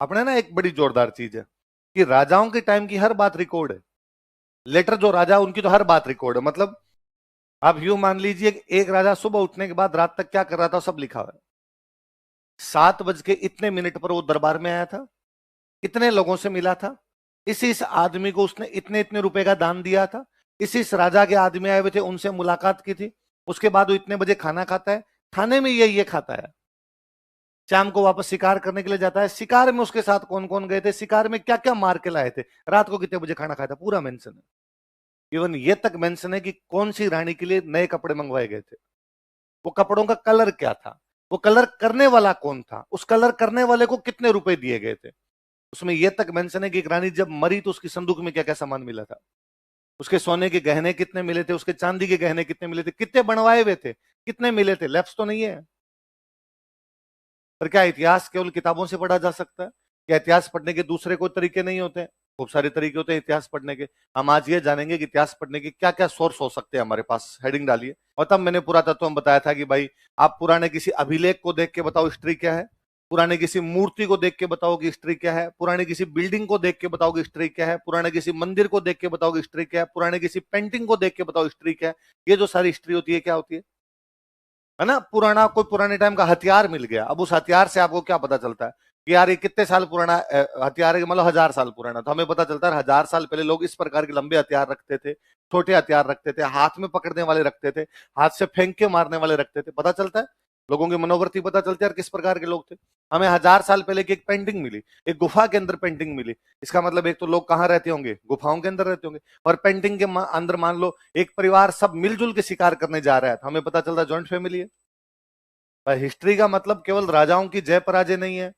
अपने ना एक बड़ी जोरदार चीज है कि राजाओं के टाइम की हर बात रिकॉर्ड है। लेटर जो राजा उनकी तो हर बात रिकॉर्ड है। मतलब आप यूं मान लीजिए कि एक राजा सुबह उठने के बाद रात तक क्या कर रहा था सब लिखा हुआ है। 7 बज के इतने मिनट पर वो दरबार में आया था, इतने लोगों से मिला था, इस आदमी को उसने इतने इतने रुपए का दान दिया था, इस राजा के आदमी आए हुए थे उनसे मुलाकात की थी, उसके बाद वो इतने बजे खाना खाता है, खाने में ये खाता है, शाम को वापस शिकार करने के लिए जाता है, शिकार में उसके साथ कौन कौन गए थे, शिकार में क्या क्या मार के लाए थे, रात को कितने बजे खाना खाया था, पूरा मेंशन है। इवन ये तक मेंशन है कि कौन सी रानी के लिए नए कपड़े मंगवाए गए थे, वो कपड़ों का कलर क्या था, वो कलर करने वाला कौन था, उस कलर करने वाले को कितने रुपए दिए गए थे। उसमें यह तक मेंशन है कि एक रानी जब मरी तो उसकी संदूक में क्या क्या सामान मिला था, उसके सोने के गहने कितने मिले थे, उसके चांदी के गहने कितने मिले थे, कितने बनवाए हुए थे, कितने मिले थे, लैप्स तो नहीं है। पर क्या इतिहास केवल किताबों से पढ़ा जा सकता है? क्या इतिहास पढ़ने के दूसरे कोई तरीके नहीं होते? खूब सारे तरीके होते हैं इतिहास पढ़ने के। हम आज ये जानेंगे कि इतिहास पढ़ने के क्या क्या सोर्स हो सकते हैं हमारे पास। हेडिंग डालिए। और तब मैंने पुरातत्व में बताया था कि भाई आप पुराने किसी अभिलेख को देख के बताओ हिस्ट्री क्या है, पुराने किसी मूर्ति को देख के बताओ कि हिस्ट्री क्या है, पुराने किसी बिल्डिंग को देख के बताओ कि हिस्ट्री क्या है, पुराने किसी मंदिर को देख के बताओ कि हिस्ट्री क्या है, पुराने किसी पेंटिंग को देख के बताओ हिस्ट्री क्या है। ये जो सारी हिस्ट्री होती है क्या होती है ना? पुराना कोई पुराने टाइम का हथियार मिल गया, अब उस हथियार से आपको क्या पता चलता है कि यार ये कितने साल पुराना हथियार है, मतलब 1000 साल पुराना, तो हमें पता चलता है 1000 साल पहले लोग इस प्रकार के लंबे हथियार रखते थे, छोटे हथियार रखते थे, हाथ में पकड़ने वाले रखते थे, हाथ से फेंक के मारने वाले रखते थे। पता चलता है लोगों की मनोवृत्ति, पता चलती है यार किस प्रकार के लोग थे। हमें 1000 साल पहले की एक पेंटिंग मिली, एक गुफा के अंदर पेंटिंग मिली, इसका मतलब एक तो लोग कहाँ रहते होंगे, गुफाओं के अंदर रहते होंगे। और पेंटिंग के अंदर मान लो एक परिवार सब मिलजुल के शिकार करने जा रहा है, तो हमें पता चलता है ज्वाइंट फैमिली है। हिस्ट्री का मतलब केवल राजाओं की जय पराजय नहीं है।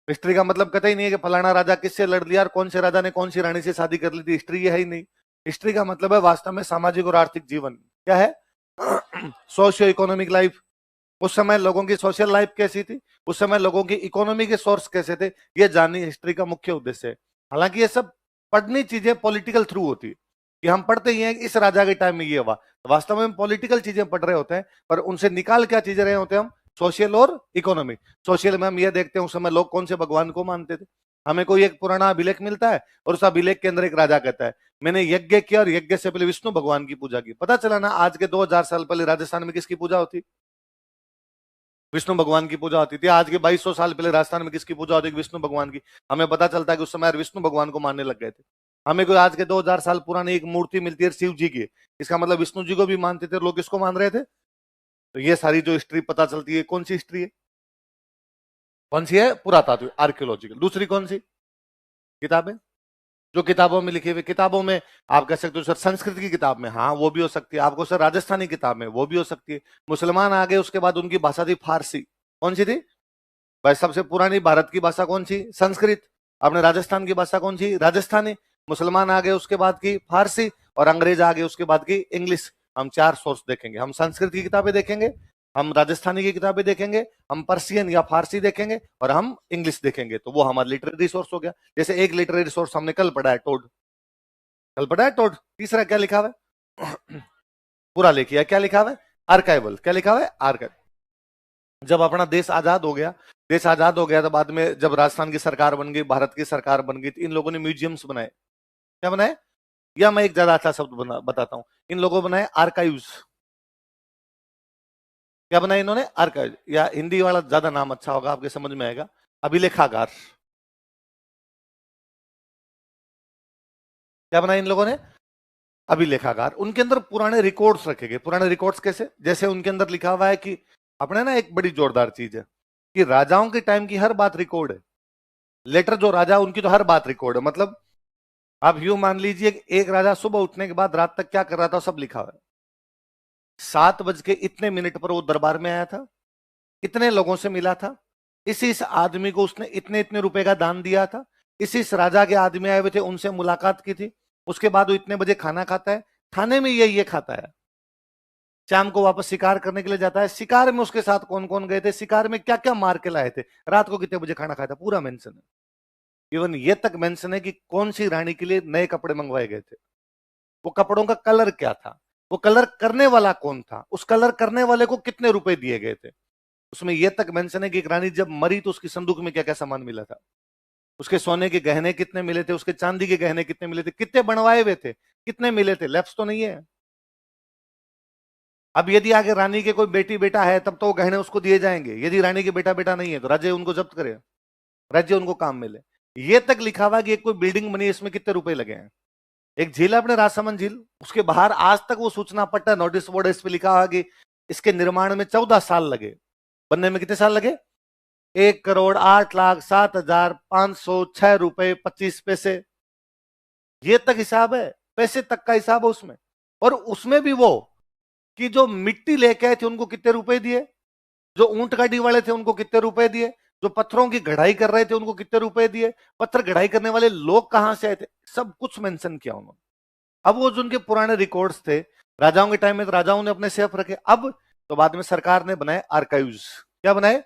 हिस्ट्री का मतलब कतई नहीं है कि फलाना राजा किससे लड़ लिया और कौन से राजा ने कौन सी रानी से शादी कर ली थी, हिस्ट्री ये है ही नहीं। हिस्ट्री का मतलब है वास्तव में सामाजिक और आर्थिक जीवन क्या है, सोशियो इकोनॉमिक लाइफ। उस समय लोगों की सोशल लाइफ कैसी थी, उस समय लोगों की इकोनॉमी के सोर्स कैसे थे, ये जाननी हिस्ट्री का मुख्य उद्देश्य है। हालांकि ये सब पढ़नी चीजें पॉलिटिकल थ्रू होती है कि हम पढ़ते ही हैं कि इस राजा के टाइम में ये हुआ, तो वास्तव में हम पॉलिटिकल चीजें पढ़ रहे होते हैं, पर उनसे निकाल क्या चीजें रहे होते हैं हम, सोशल और इकोनॉमिक। सोशल में हम ये देखते हैं उस समय लोग कौन से भगवान को मानते थे। हमें कोई एक पुराना अभिलेख मिलता है और उस अभिलेख के अंदर एक राजा कहता है मैंने यज्ञ किया और यज्ञ से पहले विष्णु भगवान की पूजा की। पता चला ना आज के 2000 साल पहले राजस्थान में किसकी पूजा होती, विष्णु भगवान की पूजा होती थी। आज के 2200 साल पहले राजस्थान में किसकी पूजा होती है, विष्णु भगवान की। हमें पता चलता है कि उस समय विष्णु भगवान को मानने लग गए थे। हमें कोई आज के 2000 साल पुरानी एक मूर्ति मिलती है शिव जी की, इसका मतलब विष्णु जी को भी मानते थे, लोग किसको मान रहे थे। तो ये सारी जो हिस्ट्री पता चलती है, कौन सी हिस्ट्री है, कौन सी है, पुरातात्विक आर्कियोलॉजिकल। दूसरी कौन सी किताबें, जो किताबों में लिखी हुई, किताबों में आप कह सकते हो सर संस्कृत की किताब में, हाँ वो भी हो सकती है, आपको सर राजस्थानी किताब में वो भी हो सकती है। मुसलमान आ गए उसके बाद उनकी भाषा थी फारसी, कौन सी थी भाई, सबसे पुरानी भारत की भाषा कौन सी, संस्कृत। अपने राजस्थान की भाषा कौन सी, राजस्थानी। मुसलमान आ गए उसके बाद की फारसी, और अंग्रेज आ गए उसके बाद की इंग्लिश। हम चार सोर्स देखेंगे, हम संस्कृत की किताबें देखेंगे, हम राजस्थानी की किताबें देखेंगे, हम पर्सियन या फारसी देखेंगे, और हम इंग्लिश देखेंगे। तो वो हमारा लिटरेरी सोर्स हो गया। जैसे एक लिटरेरी सोर्स हमने कल पढ़ा है टोड, कल पढ़ा है टोड। तीसरा क्या लिखा हुआ है पूरा लिखिए, क्या लिखा हुआ है, आर्काइवल। क्या लिखा हुआ है, आर्काइव। जब अपना देश आजाद हो गया, देश आजाद हो गया तो बाद में जब राजस्थान की सरकार बन गई, भारत की सरकार बन गई, तो इन लोगों ने म्यूजियम्स बनाए। क्या बनाए, या मैं एक ज्यादा अच्छा शब्द बताता हूं, इन लोगों बनाए आर्काइव्स। क्या बनाए इन्होंने, आर्काइव, या हिंदी वाला ज्यादा नाम अच्छा होगा, आपके समझ में आएगा, अभिलेखागार। क्या बनाए इन लोगों ने, अभिलेखागार। उनके अंदर पुराने रिकॉर्ड्स रखे गए। पुराने रिकॉर्ड्स कैसे, जैसे उनके अंदर लिखा हुआ है कि अपने ना एक बड़ी जोरदार चीज है कि राजाओं के टाइम की हर बात रिकॉर्ड है। लेटर जो राजा उनकी तो हर बात रिकॉर्ड है। मतलब आप यूं मान लीजिए कि एक राजा सुबह उठने के बाद रात तक क्या कर रहा था सब लिखा हुआ है। 7 बज के इतने मिनट पर वो दरबार में आया था, इतने लोगों से मिला था, इस आदमी को उसने इतने इतने रुपए का दान दिया था, इस राजा के आदमी आए हुए थे उनसे मुलाकात की थी, उसके बाद वो इतने बजे खाना खाता है, खाने में ये खाता है, शाम को वापस शिकार करने के लिए जाता है, शिकार में उसके साथ कौन कौन गए थे, शिकार में क्या क्या मार के लाए थे, रात को कितने बजे खाना खाया था, पूरा मेंशन है। इवन ये तक मेंशन है कि कौन सी रानी के लिए नए कपड़े मंगवाए गए थे, वो कपड़ों का कलर क्या था, वो कलर करने वाला कौन था, उस कलर करने वाले को कितने रुपए दिए गए थे। उसमें यह तक मेंशन है कि एक रानी जब मरी तो उसकी संदूक में क्या क्या सामान मिला था। उसके सोने के गहने कितने मिले थे, उसके चांदी के गहने कितने मिले थे, कितने बनवाए हुए थे, कितने मिले थे, लैप्स तो नहीं है। अब यदि आगे रानी के कोई बेटी बेटा है तब तो वो गहने उसको दिए जाएंगे, यदि रानी के बेटा बेटा नहीं है तो राज्य उनको जब्त करे, राज्य उनको काम मिले। ये तक लिखा हुआ कि एक कोई बिल्डिंग बनी, इसमें कितने रुपए लगे हैं। एक झील है अपने राजसमंद झील, उसके बाहर आज तक वो सूचना पट्टा नोटिस बोर्ड इस पे लिखा हुआ कि इसके निर्माण में 14 साल लगे, बनने में कितने साल लगे, 1,08,07,506 रुपए 25 पैसे। ये तक हिसाब है, पैसे तक का हिसाब है उसमें। और उसमें भी वो कि जो मिट्टी लेके आए थे उनको कितने रुपए दिए, जो ऊंट गाड़ी वाले थे उनको कितने रुपए दिए, जो पत्थरों की गढ़ाई कर रहे थे उनको कितने रुपए दिए, पत्थर गढ़ाई करने वाले लोग कहां से आए थे, सब कुछ मेंशन किया उन्होंने। अब वो जो उनके पुराने रिकॉर्ड्स थे राजाओं के टाइम में, तो राजाओं ने अपने सेफ रखे। अब तो बाद में सरकार ने बनाए आर्काइव्स, क्या बनाए,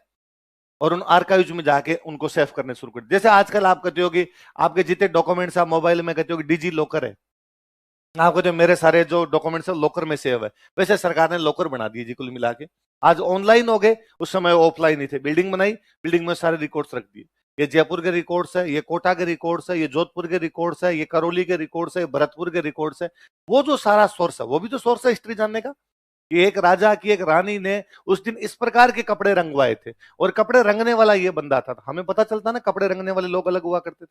और उन आर्काइव्स में जाके उनको सेव करने शुरू कर। जैसे आजकल आप कहते हो कि आपके जितने डॉक्यूमेंट्स आप मोबाइल में कहते हो कि डिजी लॉकर है, आप कहते हो मेरे सारे जो डॉक्यूमेंट्स है लॉकर में सेव है, वैसे सरकार ने लॉकर बना दिए जी कुल मिला के। आज ऑनलाइन हो गए, उस समय ऑफलाइन ही थे। बिल्डिंग बनाई, बिल्डिंग में सारे रिकॉर्ड्स रख दिए, ये जयपुर के रिकॉर्ड्स है, ये कोटा के रिकॉर्ड्स है, ये जोधपुर के रिकॉर्ड्स है, ये करौली के रिकॉर्ड्स है, ये भरतपुर के रिकॉर्ड्स है। वो जो सारा सोर्स है वो भी तो सोर्स है हिस्ट्री जानने का, कि एक राजा की एक रानी ने उस दिन इस प्रकार के कपड़े रंगवाए थे, और कपड़े रंगने वाला ये बंदा था। हमें पता चलता ना कपड़े रंगने वाले लोग अलग हुआ करते थे,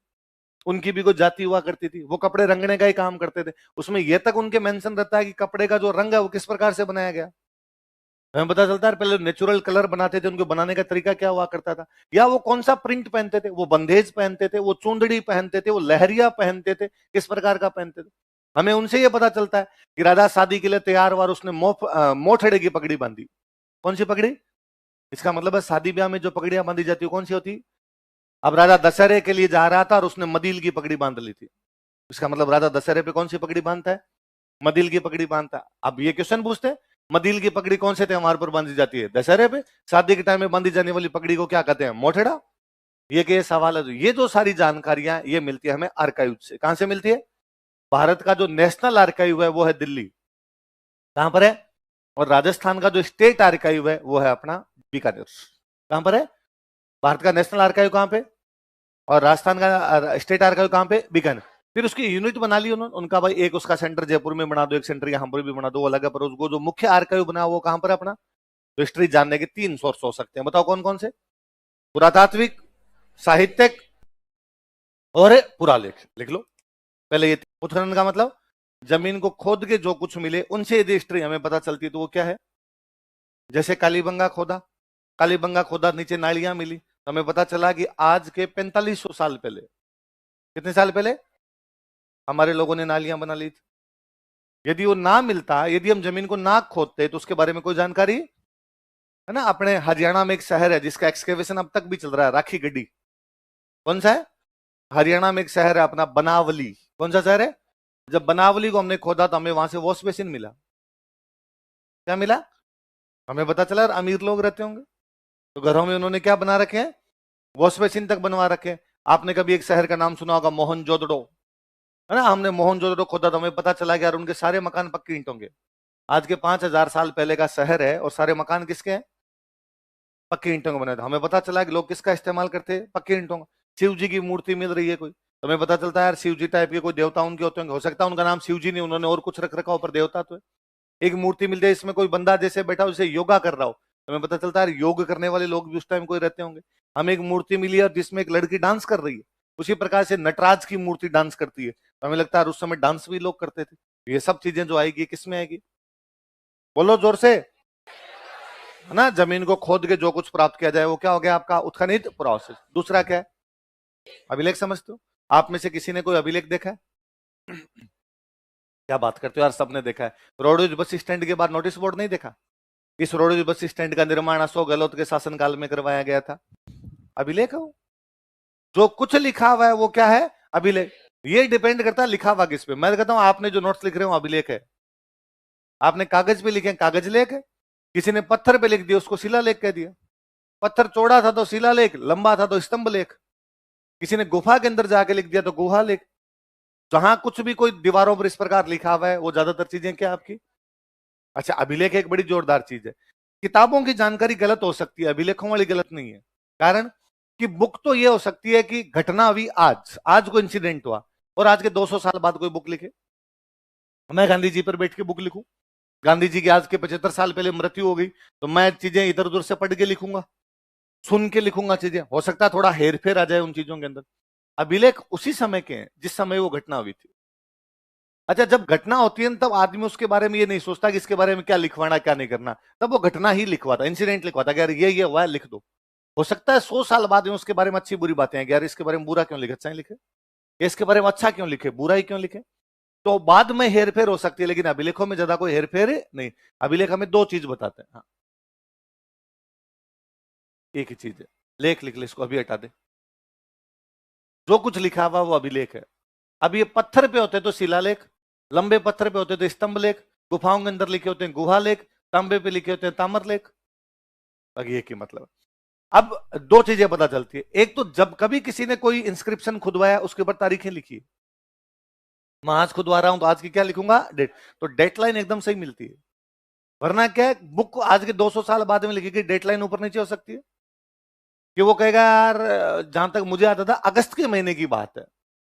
उनकी भी कोई जाति हुआ करती थी, वो कपड़े रंगने का ही काम करते थे। उसमें यह तक उनके मेंशन रहता है कि कपड़े का जो रंग है वो किस प्रकार से बनाया गया। हमें पता चलता है पहले नेचुरल कलर बनाते थे, उनको बनाने का तरीका क्या हुआ करता था, या वो कौन सा प्रिंट पहनते थे, वो बंदेज पहनते थे, वो चूंदड़ी पहनते थे, वो लहरिया पहनते थे, किस प्रकार का पहनते थे। हमें उनसे ये पता चलता है कि राजा शादी के लिए तैयार हुआ, उसने मोठड़े की पगड़ी बांधी। कौन सी पगड़ी, इसका मतलब है शादी ब्याह में जो पगड़ियां बांधी जाती है कौन सी होती। अब राजा दशहरे के लिए जा रहा था और उसने मदील की पगड़ी बांध ली थी, इसका मतलब राजा दशहरे पे कौन सी पगड़ी बांधता है, मदील की पगड़ी बांधता है। अब ये क्वेश्चन पूछते हैं मदील की पगड़ी कौन से त्योहार पर बांधी जाती है, दशहरे पे। शादी के टाइम में बांधी जाने वाली पगड़ी को क्या कहते हैं, मोठेड़ा। ये सवाल है। ये जो सारी जानकारियां ये मिलती है हमें आर्काइव से। कहां से मिलती है, भारत का जो नेशनल आर्काइव है वो है दिल्ली, कहां पर है, और राजस्थान का जो स्टेट आर्काइव है वो है अपना बीकानेर। कहां पर है, भारत का नेशनल आर्काइव कहां पे, और राजस्थान का स्टेट आर्काइव कहां पे, बीकानेर। फिर उसकी यूनिट बना ली उन्होंने, उनका भाई एक उसका सेंटर जयपुर में बना दो, एक सेंटर यहां पर भी बना दो, अलग है। पर उसको जो मुख्य आर्काइव बना वो कहां पर है अपना। तो हिस्ट्री जानने के 3 सोर्स हो सकते हैं, बताओ कौन कौन से, पुरातात्विक, साहित्यिक और पुरालेख। लिख लो पहले ये। उत्खनन का मतलब जमीन को खोद के जो कुछ मिले उनसे यदि हिस्ट्री हमें पता चलती तो वो क्या है। जैसे कालीबंगा खोदा, कालीबंगा खोदा, नीचे नालियां मिली, तो हमें पता चला कि आज के 4500 साल पहले, कितने साल पहले हमारे लोगों ने नालियां बना ली थी। यदि वो ना मिलता, यदि हम जमीन को ना खोदते तो उसके बारे में कोई जानकारी है ना। अपने हरियाणा में एक शहर है जिसका एक्सकेवेशन अब तक भी चल रहा है, राखी गड्डी। कौन सा है, हरियाणा में एक शहर है अपना बनावली। कौन सा शहर है, जब बनावली को हमने खोदा तो हमें वहां से वॉश बेसिन मिला। क्या मिला, हमें पता चला अमीर लोग रहते होंगे तो घरों में उन्होंने क्या बना रखे हैं, वॉश बेसिन तक बनवा रखे हैं। आपने कभी एक शहर का नाम सुना होगा मोहनजोदड़ो, है ना। हमने मोहनजोदड़ो खोदा तो हमें पता चला कि यार उनके सारे मकान पक्की ईंटों के। आज के 5000 साल पहले का शहर है और सारे मकान किसके हैं, पक्की ईंटों के बने थे। हमें पता चला कि लोग किसका इस्तेमाल करते हैं, पक्की ईंटों का। शिव जी की मूर्ति मिल रही है कोई, तो हमें पता चलता है यार शिव जी टाइप के कोई देवता उनके होते होंगे। हो सकता है उनका नाम शिव जी नहीं, उन्होंने और कुछ रख रखा हो, पर देवता तो है। एक मूर्ति मिल जाए इसमें कोई बंदा जैसे बैठा जैसे योगा कर रहा हो, तो हमें पता चलता है योग करने वाले लोग भी उस टाइम कोई रहते होंगे। हमें एक मूर्ति मिली है जिसमें एक लड़की डांस कर रही है, उसी प्रकार से नटराज की मूर्ति डांस करती है, तो हमें लगता है उस समय डांस भी लोग करते थे। ये सब चीजें जो आएगी किसमें आएगी, बोलो जोर से, है ना। जमीन को खोद के जो कुछ प्राप्त किया जाए वो क्या हो गया आपका उत्खनित प्रोसेस। दूसरा क्या है, अभिलेख समझते हो। आप में से किसी ने कोई अभिलेख देखा है, क्या बात करते हो यार, सबने देखा है। रोडवेज बस स्टैंड के बाद नोटिस बोर्ड नहीं देखा। इस रोडवेज बस स्टैंड का निर्माण अशोक गहलोत के शासनकाल में करवाया गया था। अभिलेख है वो, जो कुछ लिखा हुआ है वो क्या है, अभिलेख। ये डिपेंड करता है लिखा हुआ किस पे। मैं कहता हूं आपने जो नोट्स लिख रहे हो अभिलेख है, आपने कागज पे लिखे कागज लेख है, किसी ने पत्थर पे लिख दिया उसको शिलालेख कह दिया। पत्थर चौड़ा था तो शिलालेख, लंबा था तो स्तंभ लेख, किसी ने गुफा के अंदर जाके लिख दिया तो गुहा लेख। जहां कुछ भी कोई दीवारों पर इस प्रकार लिखा हुआ है वो ज्यादातर चीजें क्या आपकी। अच्छा, अभिलेख एक बड़ी जोरदार चीज है। किताबों की जानकारी गलत हो सकती है, अभिलेखों वाली गलत नहीं है। कारण कि बुक तो ये हो सकती है कि घटना हुई आज, आज कोई इंसिडेंट हुआ और आज के 200 साल बाद कोई बुक लिखे। मैं गांधी जी पर बैठ के बुक लिखूं, गांधी जी की आज के 75 साल पहले मृत्यु हो गई, तो मैं चीजें इधर उधर से पढ़ के लिखूंगा, सुन के लिखूंगा चीजें, हो सकता है थोड़ा हेर फेर आ जाए उन चीजों के अंदर। अभिलेख उसी समय के हैं जिस समय वो घटना हुई थी। अच्छा, जब घटना होती है तब आदमी उसके बारे में ये नहीं सोचता कि इसके बारे में क्या लिखवाना क्या नहीं करना, तब वो घटना ही लिखवाता, इंसिडेंट लिखवाता कि यार ये हुआ है, लिख दो। हो सकता है 100 साल बाद में उसके बारे में अच्छी बुरी बातें हैं, यार इसके बारे में बुरा क्यों लिखे, अच्छा ही लिखे, इसके बारे में अच्छा क्यों लिखे, बुरा ही क्यों लिखे। तो बाद में हेरफेर हो सकती है, लेकिन अभिलेखों में ज्यादा कोई हेरफेर नहीं। अभिलेख हमें दो चीज बताते हैं। हाँ, एक ही चीज है, लेख लिख ले, इसको अभी हटा दे। जो कुछ लिखा हुआ वो अभिलेख है। अब ये पत्थर पे होते तो शिलालेख, लंबे पत्थर पे होते तो स्तंभ लेख, गुफाओं के अंदर लिखे होते हैं गुहा लेख, तांबे पे लिखे होते हैं ताम्र लेख। ये की मतलब, अब दो चीजें पता चलती है। एक तो जब कभी किसी ने कोई इंस्क्रिप्शन खुदवाया उसके ऊपर तारीखें लिखी, मैं आज खुदवा रहा हूं तो आज की क्या लिखूंगा, डेट, तो डेटलाइन एकदम सही मिलती है। वरना क्या है, बुक आज के 200 साल बाद में लिखी गई, डेटलाइन ऊपर नीचे हो सकती है कि वो कहेगा यार जहां तक मुझे आता था अगस्त के महीने की बात है,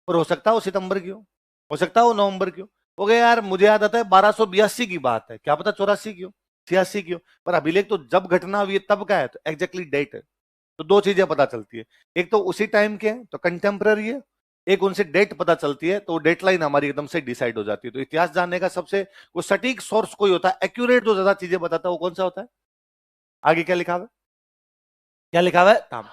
और हो सकता है वो सितंबर की हो सकता है वो नवंबर की हो गया यार मुझे याद आता है 1282 की बात है, क्या पता 84 की हो, 86 की हो, पर अभिलेख तो जब घटना हुई है तब का है, तो एग्जैक्टली डेट है। तो दो चीजें पता चलती है, एक तो उसी टाइम के हैं तो कंटेम्पररी है, एक उनसे डेट पता चलती है तो डेट लाइन हमारी एकदम से डिसाइड हो जाती है। तो इतिहास जानने का सबसे वो सटीक सोर्स कोई होता है, एक्यूरेट जो ज्यादा चीजें बताता है, वो कौन सा होता है। आगे क्या लिखा हुआ है, क्या लिखा हुआ है, ताम।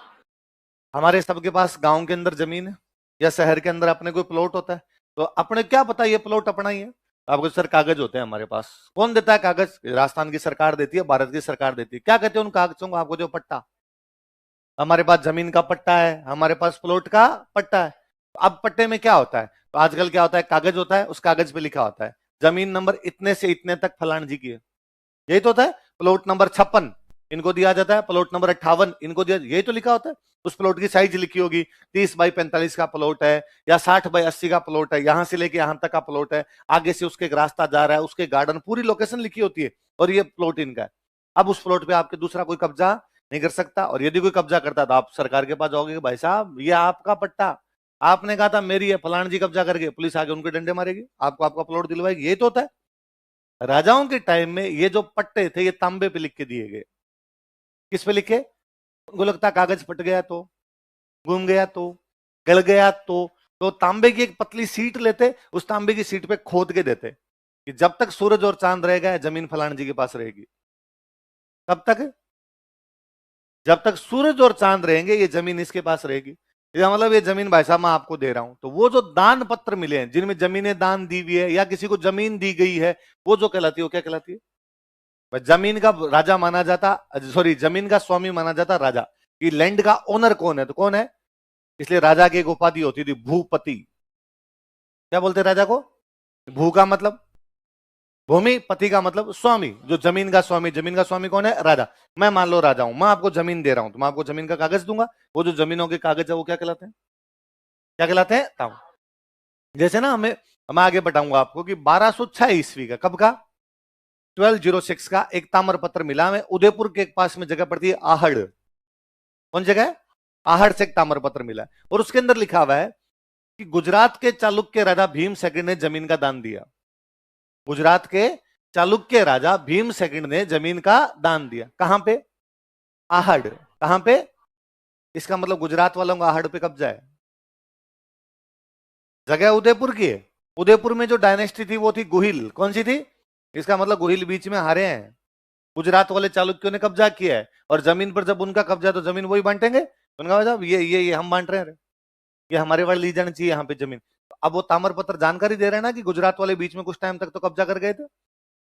हमारे सबके पास गांव के अंदर जमीन है या शहर के अंदर अपने कोई प्लॉट होता है, तो अपने क्या पता ये प्लॉट अपना ही है, आपको सर कागज होते हैं हमारे पास, कौन देता है कागज, राजस्थान की सरकार देती है, भारत की सरकार देती है, क्या कहते हैं उन कागजों को, आपको जो पट्टा, हमारे पास जमीन का पट्टा है, हमारे पास प्लॉट का पट्टा है। अब पट्टे में क्या होता है, तो आजकल क्या होता है, कागज होता है, उस कागज पे लिखा होता है जमीन नंबर इतने से इतने तक फलान जी की है, यही तो होता है। प्लॉट नंबर 56 इनको दिया जाता है, प्लॉट नंबर 58 इनको दिया, यही तो लिखा होता है। उस प्लॉट की साइज लिखी होगी, 30 बाई 45 का प्लॉट है या 60 बाई 80 का प्लॉट है, यहां से लेके यहां तक का प्लॉट है, आगे से उसके एक रास्ता जा रहा है, उसके गार्डन, पूरी लोकेशन लिखी होती है, और ये प्लॉट इनका है। अब उस प्लॉट पे आपके दूसरा कोई कब्जा नहीं कर सकता, और यदि कोई कब्जा करता तो आप सरकार के पास जाओगे कि भाई साहब ये आपका पट्टा, आपने कहा था मेरी है, फलान जी कब्जा करके, पुलिस आगे उनके डंडे मारेगी, आपको आपका प्लॉट दिलवाएगी, यही तो होता है। राजाओं के टाइम में ये जो पट्टे थे ये तांबे पे लिख के दिए गए, किस पे लिखे, उनको लगता कागज फट गया तो, घूम गया तो, गल गया तो तांबे की एक पतली सीट लेते, उस तांबे की सीट पे खोद के देते कि जब तक सूरज और चांद रहेगा जमीन फलान जी के पास रहेगी, तब तक, जब तक सूरज और चांद रहेंगे ये जमीन इसके पास रहेगी। इसका मतलब ये जमीन भाई साहब मैं आपको दे रहा हूं। तो वो जो दान पत्र मिले हैं जिनमें जमीनें दान दी हुई है या किसी को जमीन दी गई है, वो जो कहलाती है वो क्या कहलाती है, जमीन का राजा माना जाता, सॉरी जमीन का स्वामी माना जाता राजा, कि लैंड का ओनर कौन है, तो कौन है, इसलिए राजा की एक उपाधि होती थी भूपति। क्या बोलते राजा को, भू का मतलब भूमि, पति का मतलब स्वामी, जो जमीन का स्वामी, जमीन का स्वामी कौन है, राजा। मैं मान लो राजा हूं, मैं आपको जमीन दे रहा हूं, तो मैं आपको जमीन का कागज दूंगा, वो जो जमीनों के कागज है वो क्या कहलाते हैं, क्या कहलाते हैं, ताऊ। जैसे ना मैं आगे बताऊंगा आपको कि 1206 ईस्वी का, कब का, 1206 का एक ताम्र पत्र मिला हमें, उदयपुर के पास में जगह पड़ती है आहड़, कौन जगह है, आहड़ से एक ताम्र पत्र मिला है, और उसके अंदर लिखा हुआ है कि गुजरात के चालुक्य राजा भीम सेकंड ने जमीन का दान दिया, गुजरात के चालुक्य राजा भीम सेकंड ने जमीन का दान दिया, कहां पे, आहड़, कहां पे, इसका मतलब गुजरात वालों का आहड़ पे कब्जा है, जगह उदयपुर की है, उदयपुर में जो डायनेस्टी थी वो थी गुहिल, कौन सी थी, इसका मतलब गुहिल बीच में हारे हैं, गुजरात वाले चालुक्यों ने कब्जा किया है, और जमीन पर जब उनका कब्जा तो जमीन वही बांटेंगे, उनका मतलब ये हम बांट रहे हैं, ये हमारे वाले ली जानी चाहिए यहाँ पे जमीन। अब वो ताम्र पत्र जानकारी दे रहे हैं ना कि गुजरात वाले बीच में कुछ टाइम तक तो कब्जा कर गए थे,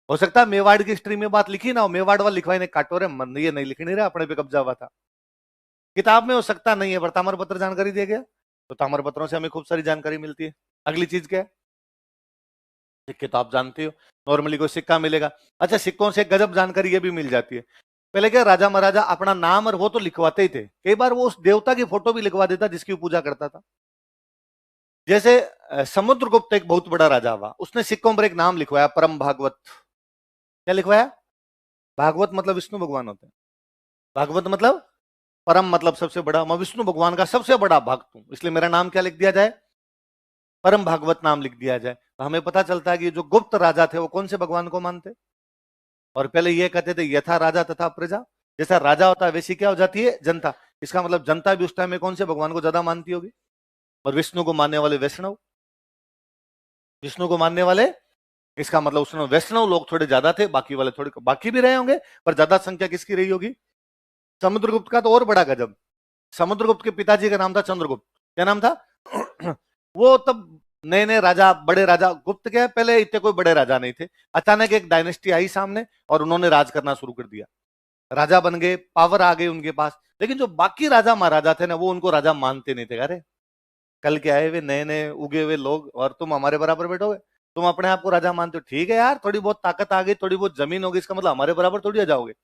हो सकता है मेवाड़ की हिस्ट्री में बात लिखी ना हो, मेवाड़ वाले लिखवाई ने काटोरे मन, ये नहीं लिख नहीं रहा अपने पे कब्जा हुआ था, किताब में हो सकता नहीं है, पर ताम्र पत्र जानकारी दिया गया, तो ताम्र पत्रों से हमें खूब सारी जानकारी मिलती है। अगली चीज क्या है, सिक्के तो आप जानते हो, नॉर्मली कोई सिक्का मिलेगा, अच्छा सिक्कों से गजब जानकारी ये भी मिल जाती है। पहले क्या राजा महाराजा अपना नाम और वो तो लिखवाते ही थे, कई बार वो उस देवता की फोटो भी लिखवा देता जिसकी पूजा करता था। जैसे समुद्रगुप्त एक बहुत बड़ा राजा हुआ, उसने सिक्कों पर एक नाम लिखवाया, परम भागवत, क्या लिखवाया, भागवत मतलब विष्णु भगवान होते हैं, भागवत मतलब परम मतलब सबसे बड़ा, मैं विष्णु भगवान का सबसे बड़ा भक्त हूं, इसलिए मेरा नाम क्या लिख दिया जाए, परम भागवत नाम लिख दिया जाए। तो हमें पता चलता है कि जो गुप्त राजा थे वो कौन से भगवान को मानते, और पहले ये कहते थे यथा राजा तथा प्रजा, जैसा राजा होता है वैसी क्या हो जाती है जनता। इसका मतलब जनता भी उस टाइम में कौन से भगवान को ज्यादा मानती होगी, और विष्णु को मानने वाले वैष्णव, विष्णु को मानने वाले, इसका मतलब उसमें वैष्णव लोग थोड़े ज्यादा थे, बाकी वाले थोड़े, बाकी भी रहे होंगे पर ज्यादा संख्या किसकी रही होगी, समुद्रगुप्त का। तो और बड़ा गजब, समुद्रगुप्त के पिताजी का नाम था चंद्रगुप्त। क्या नाम था वो तब नए नए राजा, बड़े राजा, गुप्त के पहले इतने कोई बड़े राजा नहीं थे, अचानक एक डायनेस्टी आई सामने और उन्होंने राज करना शुरू कर दिया, राजा बन गए, पावर आ गई उनके पास। लेकिन जो बाकी राजा महाराजा थे ना, वो उनको राजा मानते नहीं थे। अरे कल के आए हुए नए नए उगे हुए लोग और तुम हमारे बराबर बैठोगे, तुम अपने आप को राजा मानते हो, ठीक है यार, थोड़ी बहुत ताकत आ गई, थोड़ी बहुत जमीन होगी, इसका मतलब हमारे बराबर थोड़ी आ जाओगे।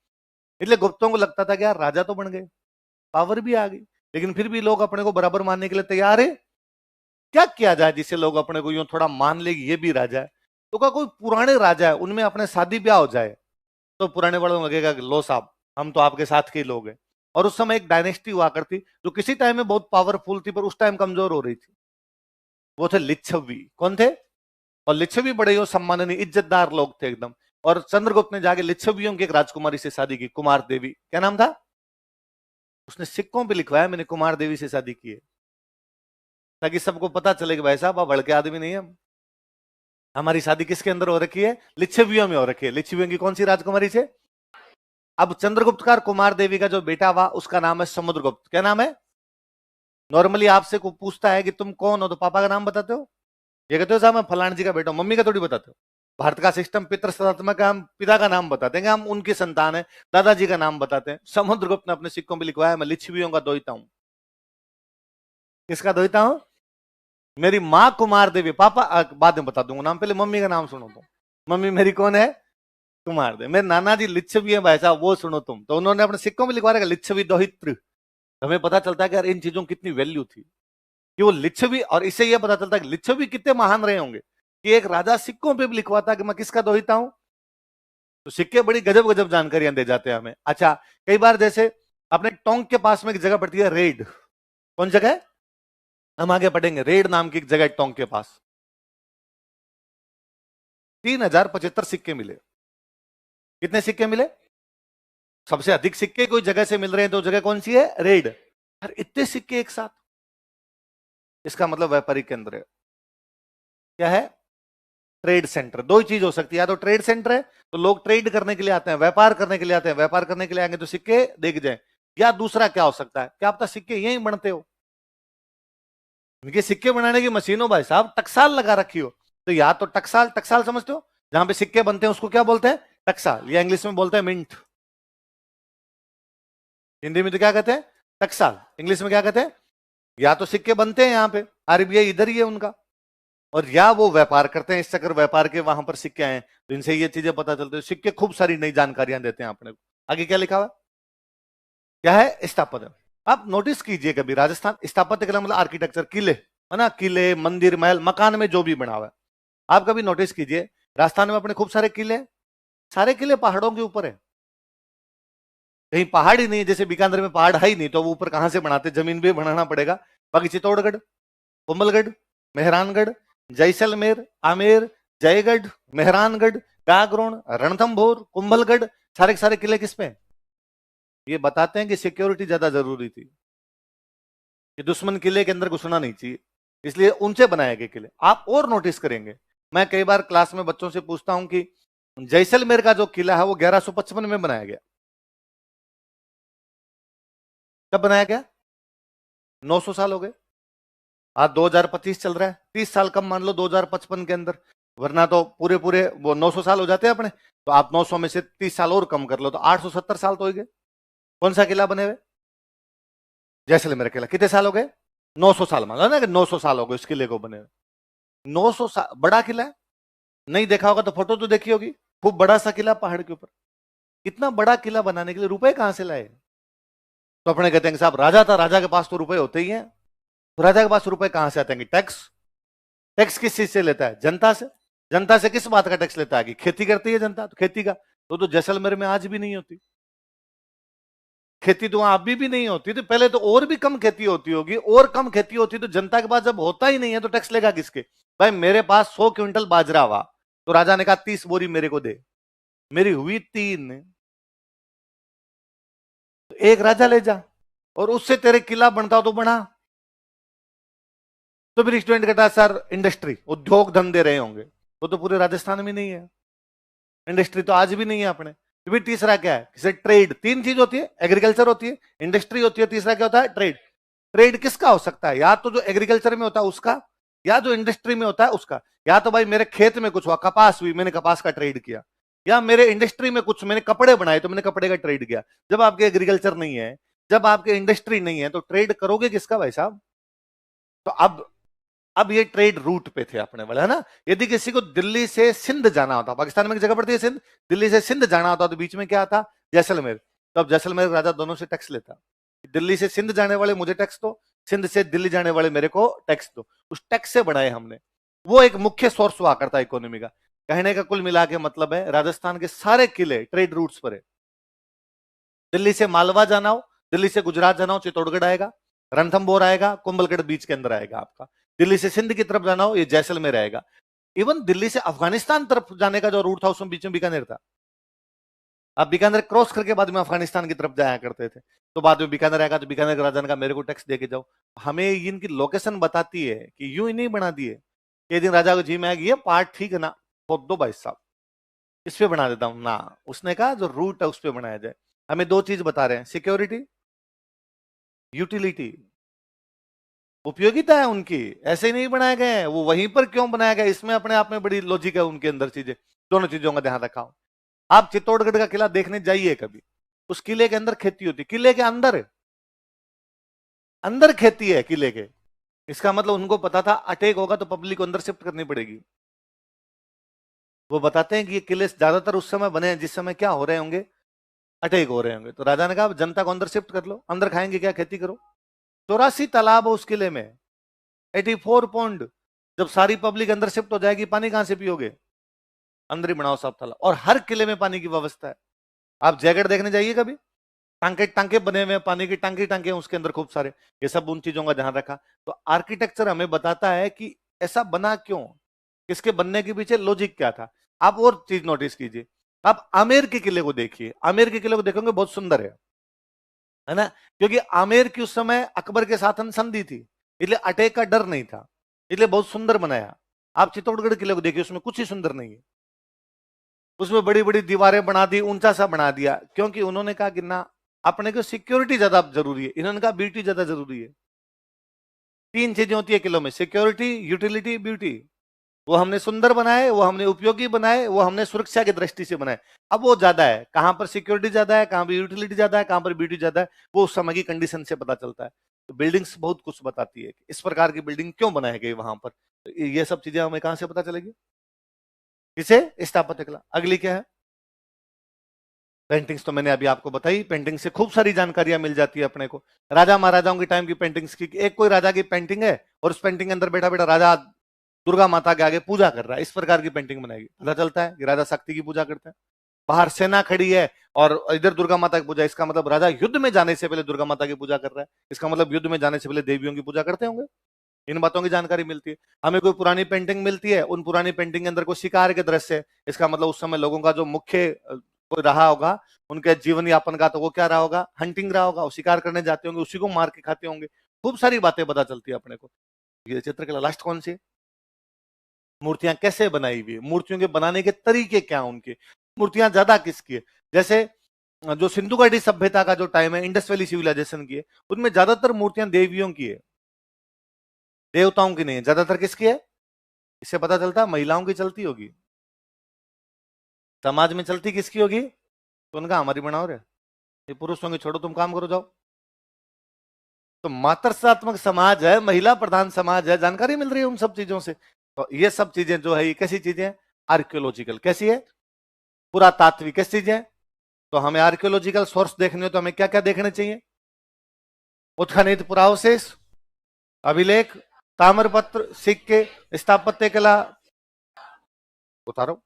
इसलिए गुप्तों को लगता था कि यार राजा तो बन गए, पावर भी आ गई, लेकिन फिर भी लोग अपने को बराबर मानने के लिए तैयार है। क्या किया जाए जिससे लोग अपने को यूं थोड़ा मान ले कि ये भी राजा है। तो क्या कोई पुराने राजा है उनमें अपने शादी ब्याह हो जाए, तो पुराने बड़ों को लगेगा कि लो साहब हम तो आपके साथ के ही लोग हैं। और उस समय एक डायनेस्टी हुआ करती जो किसी टाइम में बहुत पावरफुल थी पर उस टाइम कमजोर हो रही थी, वो थे लिच्छवी। कौन थे, और लिच्छवी बड़े ही सम्माननीय इज्जतदार लोग थे एकदम। और चंद्रगुप्त ने जाके लिच्छवियों की एक राजकुमारी से शादी की, कुमार देवी, क्या नाम था, उसने सिक्कों पे लिखवाया मैंने कुमार देवी से शादी की है, ताकि सबको पता चले कि भाई साहब आप भड़के आदमी नहीं है, हमारी शादी किसके अंदर हो रखी है, लिच्छवियों में हो रखी है। लिच्छवियों की कौन सी राजकुमारी से। अब चंद्रगुप्त का कुमार देवी का जो बेटा हुआ उसका नाम है समुद्रगुप्त। क्या नाम है, नॉर्मली आपसे को पूछता है कि तुम कौन हो तो पापा का नाम बताते हो, ये कहते हो साहब मैं फलान जी का बेटा हूं, मम्मी का थोड़ी बताते हो। भारत का सिस्टम पितृ सत्तात्मक है, हम पिता का नाम बताते हैं, हम उनकी संतान है, दादाजी का नाम बताते हैं। समुद्रगुप्त ने अपने सिक्कों में लिखवाया मैं लिच्छवियों का दोहिता हूं। किसका दोहिता हूं, मेरी माँ कुमार देवी, पापा बाद में बता दूंगा नाम, पहले मम्मी का नाम सुनो तो। मम्मी मेरी कौन है, कुमार देवी। मेरे नाना जी लिच्छवी है भाई साहब, वो सुनो तुम। तो उन्होंने अपने सिक्कों में लिखवा रखा लिच्छवी दोहित्र। हमें पता चलता है कि यार इन चीजों की कितनी वैल्यू थी कि वो लिच्छवी, और इससे यह पता चलता है कि लिच्छवी कितने महान रहे होंगे कि एक राजा सिक्कों पे भी लिखवाता कि मैं किसका दोहिता हूं। तो सिक्के बड़ी गजब गजब जानकारियां दे जाते हैं हमें। अच्छा, कई बार जैसे अपने टोंक के पास में एक जगह पड़ती है रेड, कौन जगह है, हम आगे पढ़ेंगे, रेड नाम की एक जगह टोंक के पास 3075 सिक्के मिले। कितने सिक्के मिले, सबसे अधिक सिक्के कोई जगह से मिल रहे हैं तो जगह कौन सी है, रेड। यार इतने सिक्के एक साथ, इसका मतलब व्यापारिक केंद्र है। क्या है, ट्रेड सेंटर। दो ही चीज हो सकती है, या तो ट्रेड सेंटर है तो लोग ट्रेड करने के लिए आते हैं, व्यापार करने के लिए आते हैं, व्यापार करने के लिए आएंगे तो सिक्के देख जाए, या दूसरा क्या हो सकता है, क्या आप सिक्के यहीं बनते हो, इनके सिक्के बनाने की मशीनों भाई साहब टकसाल लगा रखी हो। तो या तो टकसाल, टकसाल समझते हो, जहां पे सिक्के बनते हैं उसको क्या बोलते हैं, टकसाल, या इंग्लिश में बोलते हैं मिंट। हिंदी में तो क्या कहते हैं, टकसाल, इंग्लिश में क्या कहते हैं। या तो सिक्के बनते हैं यहाँ पे, आरबीआई इधर ही है उनका, और या वो व्यापार करते हैं, इस चक्कर व्यापार के वहां पर सिक्के आए, तो इनसे ये चीजें पता चलती है। सिक्के खूब सारी नई जानकारियां देते हैं अपने को। आगे क्या लिखा हुआ, क्या है, स्थापत्य। आप नोटिस कीजिए कभी, राजस्थान स्थापत्य का मतलब आर्किटेक्चर, किले है ना, किले मंदिर महल मकान में जो भी बना हुआ है, आप कभी नोटिस कीजिए राजस्थान में अपने खूब सारे किले हैं, सारे किले पहाड़ों के ऊपर है, कहीं पहाड़ ही नहीं है, जैसे बीकानेर में पहाड़ है ही नहीं तो वो ऊपर कहां से बनाते, जमीन भी बनाना पड़ेगा। बाकी चित्तौड़गढ़, कुंभलगढ़, मेहरानगढ़, जैसलमेर, आमेर, जयगढ़, मेहरानगढ़, गागरोन, रणथंभौर, कुंभलगढ़, सारे के सारे किले किस पे हैं? ये बताते हैं कि सिक्योरिटी ज्यादा जरूरी थी, कि दुश्मन किले के अंदर घुसना नहीं चाहिए, इसलिए ऊंचे बनाए गए किले। आप और नोटिस करेंगे, मैं कई बार क्लास में बच्चों से पूछता हूं कि जैसलमेर का जो किला है वो 1155 में बनाया गया। कब बनाया गया, 900 साल हो गए, आज 2025 चल रहा है, 30 साल कम मान लो 2055 के अंदर, वरना तो पूरे पूरे वो 900 साल हो जाते हैं अपने। तो आप 900 में से 30 साल और कम कर लो तो 870 साल तो हो गए। कौन सा किला बने हुए, जैसलमेर किला, कितने साल हो गए, 900 साल मान लो ना कि 900 साल हो गए उस किले को बने हुए। 900 साल बड़ा किला है, नहीं देखा होगा तो फोटो तो देखी होगी, खूब बड़ा सा किला पहाड़ के ऊपर। इतना बड़ा किला बनाने के लिए रुपए कहां से लाए, तो अपने कहते हैं कि साहब राजा था, राजा के पास तो रुपए होते ही हैं। तो राजा के पास रुपए कहां से आते हैं, टैक्स। टैक्स किस चीज से लेता है, जनता से। जनता से किस बात का टैक्स लेता है, कि खेती करती है जनता, तो खेती का तो जैसलमेर में आज भी नहीं होती। खेती तो वहां अभी भी नहीं होती, तो पहले तो और भी कम खेती होती होगी, और कम खेती होती तो जनता के पास जब होता ही नहीं है तो टैक्स लेगा किसके? भाई मेरे पास 100 क्विंटल बाजरा हुआ, तो राजा ने कहा 30 बोरी मेरे को दे, मेरी हुई 3, तो एक राजा ले जा, और उससे तेरे किला बनता तो बना। तो फिर स्टूडेंट कहता है सर इंडस्ट्री उद्योग धंधे रहे होंगे, वो तो पूरे राजस्थान में नहीं है, इंडस्ट्री तो आज भी नहीं है अपने। तो फिर तीसरा क्या है? किसे ट्रेड, 3 चीज होती है, एग्रीकल्चर होती है, इंडस्ट्री होती है, तीसरा क्या होता है? ट्रेड। ट्रेड किसका हो सकता है? या तो जो एग्रीकल्चर में होता है उसका, या जो इंडस्ट्री में होता है उसका। या तो भाई मेरे खेत में कुछ हुआ, कपास हुई, मैंने कपास का ट्रेड किया, या मेरे इंडस्ट्री में कुछ मैंने कपड़े बनाए तो मैंने कपड़े का ट्रेड किया। जब आपके एग्रीकल्चर नहीं है, जब आपके इंडस्ट्री नहीं है, तो ट्रेड करोगे किसका भाई साहब? तो अब ये ट्रेड रूट पे थे अपने वाले, है ना। यदि किसी को दिल्ली से सिंध जाना होता, पाकिस्तान में एक जगह पड़ती है सिंध, दिल्ली से सिंध जाना होता तो बीच में क्या आता? जैसलमेर। तो अब जैसलमेर राजा दोनों से टैक्स लेता, दिल्ली से सिंध जाने वाले मुझे टैक्स दो, सिंध से दिल्ली जाने वाले मेरे को टैक्स दो। उस टैक्स से बनाए हमने, वो एक मुख्य सोर्स हुआ करता है इकोनॉमी का। कहने का कुल मिला के मतलब है राजस्थान के सारे किले ट्रेड रूट्स पर है। दिल्ली से मालवा जाना हो, दिल्ली से गुजरात जाना हो, चित्तौड़गढ़ आएगा, रणथंभौर आएगा, कुंभलगढ़ बीच के अंदर आएगा आपका। दिल्ली से सिंध की तरफ जाना हो, ये जैसलमेर आएगा। इवन दिल्ली से अफगानिस्तान तरफ जाने का जो रूट था उसमें बीच में बीकानेर था। अब बीकानेर क्रॉस करके बाद में अफगानिस्तान की तरफ जाया करते थे। तो बाद में बीकानेर आएगा, तो बीकानेर के राजा ने कहा मेरे को टैक्स दे के जाओ। हमें इनकी लोकेशन बताती है कि यूं ही नहीं बना दिए, एक दिन राजा को जी में आएगी, ये पार्ट ठीक है ना, खोद दो भाई साहब, इस पे बना देता हूं ना। उसने कहा जो रूट है उस पे बनाया जाए। हमें 2 चीज बता रहे हैं, सिक्योरिटी, यूटिलिटी, उपयोगिता है उनकी, ऐसे ही नहीं बनाए गए हैं। वो वहीं पर क्यों बनाया गया, इसमें अपने आप में बड़ी लॉजिक है उनके अंदर चीजें। दोनों चीजों का ध्यान रखा हो। आप चित्तौड़गढ़ का किला देखने जाइए कभी, उस किले के अंदर खेती होती, किले के अंदर अंदर खेती है किले के। इसका मतलब उनको पता था अटैक होगा तो पब्लिक को अंदर शिफ्ट करनी पड़ेगी। वो बताते हैं कि ये किले ज्यादातर उस समय बने हैं जिस समय क्या हो रहे होंगे, अटैक हो रहे होंगे। तो राजा ने कहा जनता को अंदर शिफ्ट कर लो, अंदर खाएंगे क्या, खेती करो। 84 तालाब है उस किले में, 84 पॉन्ड। जब सारी पब्लिक अंदर शिफ्ट हो जाएगी, पानी कहां से पियोगे? अंदर ही बनाओ साहब तालाब, और हर किले में पानी की व्यवस्था है। आप जैकेट देखने जाइए कभी, टांके टांके बने हुए हैं, पानी की टांके टांके उसके अंदर खूब सारे। ये सब उन चीजों का ध्यान रखा। तो आर्किटेक्चर हमें बताता है कि ऐसा बना क्यों, इसके बनने के पीछे लॉजिक क्या था। आप और चीज नोटिस कीजिए, आप आमेर के किले को देखिए, आमेर के किले को देखोगे बहुत सुंदर है ना। क्योंकि आमेर की उस समय अकबर के साथ संधि थी, इसलिए अटैक का डर नहीं था, इसलिए बहुत सुंदर बनाया। आप चित्तौड़गढ़ किले को देखिए, उसमें कुछ ही सुंदर नहीं है। उसमें बड़ी बड़ी दीवारें बना दी, ऊंचा सा बना दिया, क्योंकि उन्होंने कहा कि ना अपने को सिक्योरिटी ज्यादा जरूरी है, इन्होंने कहा ब्यूटी ज्यादा जरूरी है। 3 चीजें होती है किलों में, सिक्योरिटी, यूटिलिटी, ब्यूटी। वो हमने सुंदर बनाए, वो हमने उपयोगी बनाए, वो हमने सुरक्षा की दृष्टि से बनाए। अब वो ज्यादा है, कहां पर सिक्योरिटी ज्यादा है, कहां पर यूटिलिटी ज्यादा है, कहां पर ब्यूटी ज्यादा है, वो उस समय की कंडीशन से पता चलता है। तो बिल्डिंग्स बहुत कुछ बताती है, इस प्रकार की बिल्डिंग क्यों बनाई गई वहां पर। तो ये सब चीजें हमें कहां से पता चलेगी? किसे? स्थापत्य कला। अगली क्या है? पेंटिंग्स तो मैंने अभी आपको बताई, पेंटिंग से खूब सारी जानकारियां मिल जाती है अपने को। राजा महाराजाओं के टाइम की पेंटिंग्स की, एक कोई राजा की पेंटिंग है और उस पेंटिंग के अंदर बैठा बैठा राजा दुर्गा माता के आगे पूजा कर रहा है, इस प्रकार की पेंटिंग बनाएगी, पता चलता है कि राजा शक्ति की पूजा करते हैं। बाहर सेना खड़ी है और इधर दुर्गा माता की पूजा, इसका मतलब राजा युद्ध में जाने से पहले दुर्गा माता की पूजा कर रहा है, इसका मतलब युद्ध में जाने से पहले देवियों की पूजा करते होंगे। इन बातों की जानकारी मिलती है। हमें कोई पुरानी पेंटिंग मिलती है, उन पुरानी पेंटिंग के अंदर कोई शिकार के दृश्य है, इसका मतलब उस समय लोगों का जो मुख्य कोई रहा होगा उनके जीवन यापन का, तो वो क्या रहा होगा, हंटिंग रहा होगा, वो शिकार करने जाते होंगे, उसी को मार के खाते होंगे। खूब सारी बातें पता चलती है अपने को। ये चित्रकला लास्ट कौन सी? मूर्तियां कैसे बनाई हुई, मूर्तियों के बनाने के तरीके क्या उनके, मूर्तियां ज्यादा किसकी है। जैसे जो सिंधु घाटी सभ्यता का जो टाइम है, इंडस वैली सिविलाइजेशन की है, उनमें ज्यादातर मूर्तियां देवियों की है, देवताओं की नहीं है। ज्यादातर किसकी है? इससे पता चलता है महिलाओं की चलती होगी, समाज में चलती किसकी होगी? तो उनका हमारी बनाओ रे, ये पुरुषों की छोड़ो, तुम काम करो जाओ। तो मातृत्वात्मक समाज है, महिला प्रधान समाज है, जानकारी मिल रही है उन सब चीजों से। तो ये सब चीजें जो है ये कैसी चीजें? आर्कियोलॉजिकल। कैसी है? पुरातात्विक। कैसी चीजें? तो हमें आर्कियोलॉजिकल सोर्स देखने हो तो हमें क्या क्या देखने चाहिए? उत्खनित पुरावशेष, अभिलेख, ताम्रपत्र, सिक्के, स्थापत्य कला, उतारो।